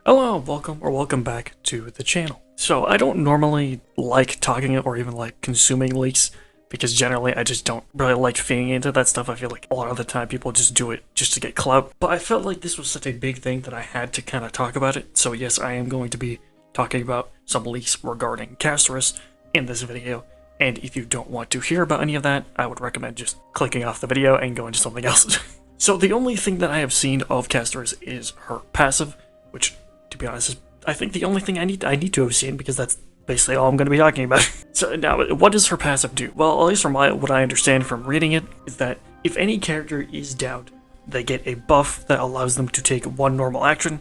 Hello, welcome back to the channel. So I don't normally like talking or even like consuming leaks because generally I just don't really like feeding into that stuff. I feel like a lot of the time people just do it just to get clout. But I felt like this was such a big thing that I had to kind of talk about it. So yes, I am going to be talking about some leaks regarding Castorice in this video. And if you don't want to hear about any of that, I would recommend just clicking off the video and going to something else. So the only thing that I have seen of Castorice is her passive, which, to be honest, is I think the only thing I need to have seen, because that's basically all I'm going to be talking about. So now, what does her passive do? Well, at least from what I understand from reading it, is that if any character is downed, they get a buff that allows them to take one normal action,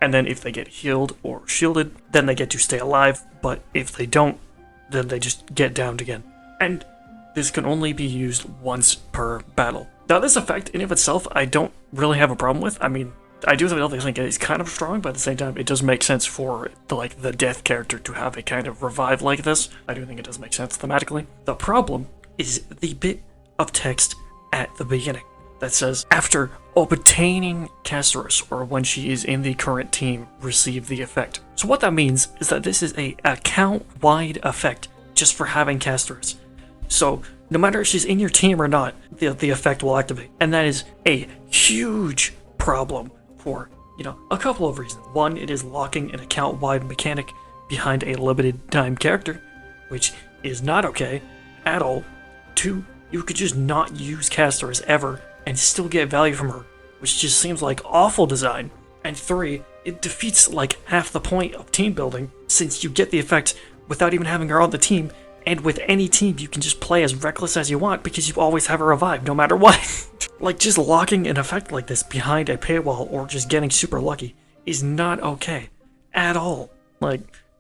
and then if they get healed or shielded, then they get to stay alive, but if they don't, then they just get downed again. And this can only be used once per battle. Now, this effect in of itself, I don't really have a problem with. I mean, I do think it's kind of strong, but at the same time, it does make sense for the death character to have a kind of revive like this. I do think it does make sense thematically. The problem is the bit of text at the beginning that says, after obtaining Castorice, or when she is in the current team, receive the effect. So what that means is that this is a account-wide effect just for having Castorice. So no matter if she's in your team or not, the effect will activate. And that is a huge problem for, a couple of reasons. One, it is locking an account-wide mechanic behind a limited time character, which is not okay at all. Two, you could just not use Castorice ever and still get value from her, which just seems like awful design. And three, it defeats like half the point of team building, since you get the effect without even having her on the team, and with any team you can just play as reckless as you want because you always have her revive no matter what. Like, just locking an effect like this behind a paywall or just getting super lucky is not okay at all.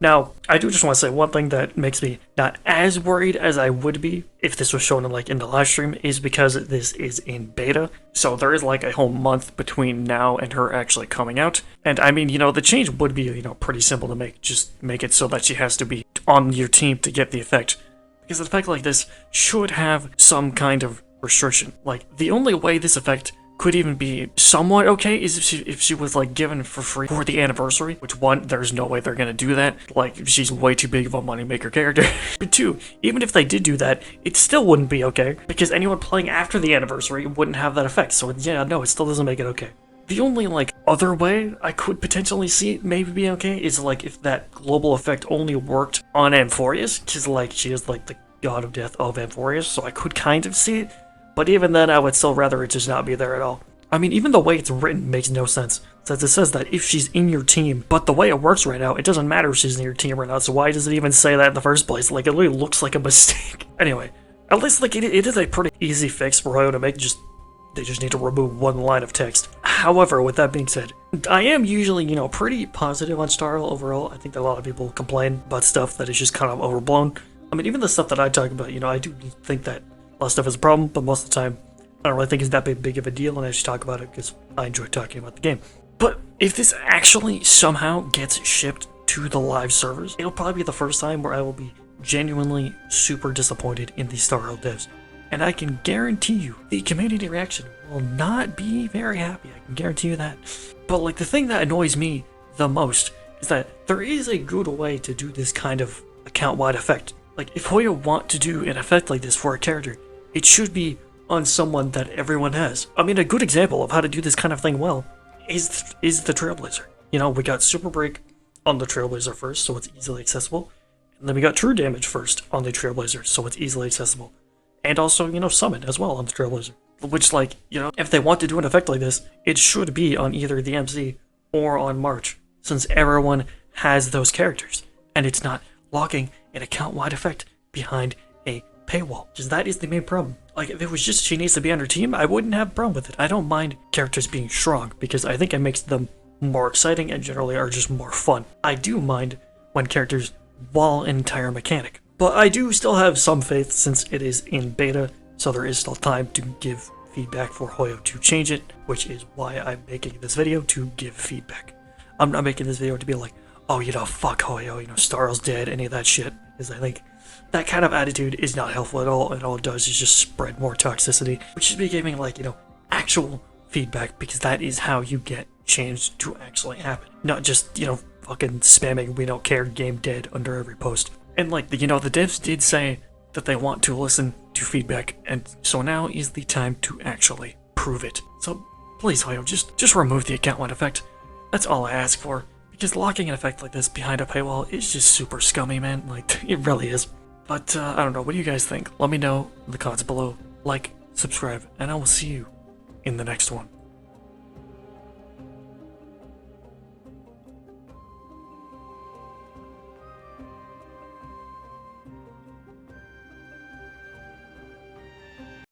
Now, I do just want to say one thing that makes me not as worried as I would be if this was shown in the live stream is because this is in beta. So there is like a whole month between now and her actually coming out. And I mean, the change would be, pretty simple to make. Just make it so that she has to be on your team to get the effect. Because an effect like this should have some kind of restriction. Like, the only way this effect could even be somewhat okay is if she was given for free for the anniversary, which one, there's no way they're gonna do that. She's way too big of a moneymaker character. But two, even if they did do that, it still wouldn't be okay, because anyone playing after the anniversary wouldn't have that effect. So yeah, no, it still doesn't make it okay. The only other way I could potentially see it maybe be okay is if that global effect only worked on Amphorius, because she is the god of death of Amphorius, so I could kind of see it. But even then, I would still rather it just not be there at all. I mean, even the way it's written makes no sense, since it says that if she's in your team, but the way it works right now, it doesn't matter if she's in your team or not, so why does it even say that in the first place? It really looks like a mistake. Anyway, at least it is a pretty easy fix for Hoyo to make, they just need to remove one line of text. However, with that being said, I am usually, pretty positive on Starl overall. I think that a lot of people complain about stuff that is just kind of overblown. I mean, even the stuff that I talk about, I do think that a lot of stuff is a problem, but most of the time, I don't really think it's that big of a deal, and I just talk about it because I enjoy talking about the game. But if this actually somehow gets shipped to the live servers, it'll probably be the first time where I will be genuinely super disappointed in the Starl devs. And I can guarantee you, the community reaction will not be very happy, I can guarantee you that. But the thing that annoys me the most is that there is a good way to do this kind of account-wide effect. If Hoyo want to do an effect like this for a character, it should be on someone that everyone has. I mean, a good example of how to do this kind of thing well is the Trailblazer. We got Super Break on the Trailblazer first, so it's easily accessible. And then we got True Damage first on the Trailblazer, so it's easily accessible. And also, Summon as well on the Trailblazer. Which, if they want to do an effect like this, it should be on either the MC or on March, since everyone has those characters. And it's not locking an account-wide effect behind a paywall, because that is the main problem. If it was just she needs to be on her team, I wouldn't have a problem with it. I don't mind characters being strong, because I think it makes them more exciting and generally are just more fun. I do mind when characters wall an entire mechanic. But I do still have some faith, since it is in beta, so there is still time to give feedback for Hoyo to change it, which is why I'm making this video, to give feedback. I'm not making this video to be like, oh, fuck Hoyo, Starl's dead, any of that shit, because I think that kind of attitude is not helpful at all, and all it does is just spread more toxicity, which should be giving, actual feedback, because that is how you get change to actually happen. Not just, fucking spamming "we don't care, game dead" under every post. And like, the devs did say that they want to listen to feedback, and so now is the time to actually prove it. So please, Hoyo, just remove the account when effect. That's all I ask for, because locking an effect like this behind a paywall is just super scummy, man. Like, it really is. But I don't know, what do you guys think? Let me know in the comments below. Like, subscribe, and I will see you in the next one.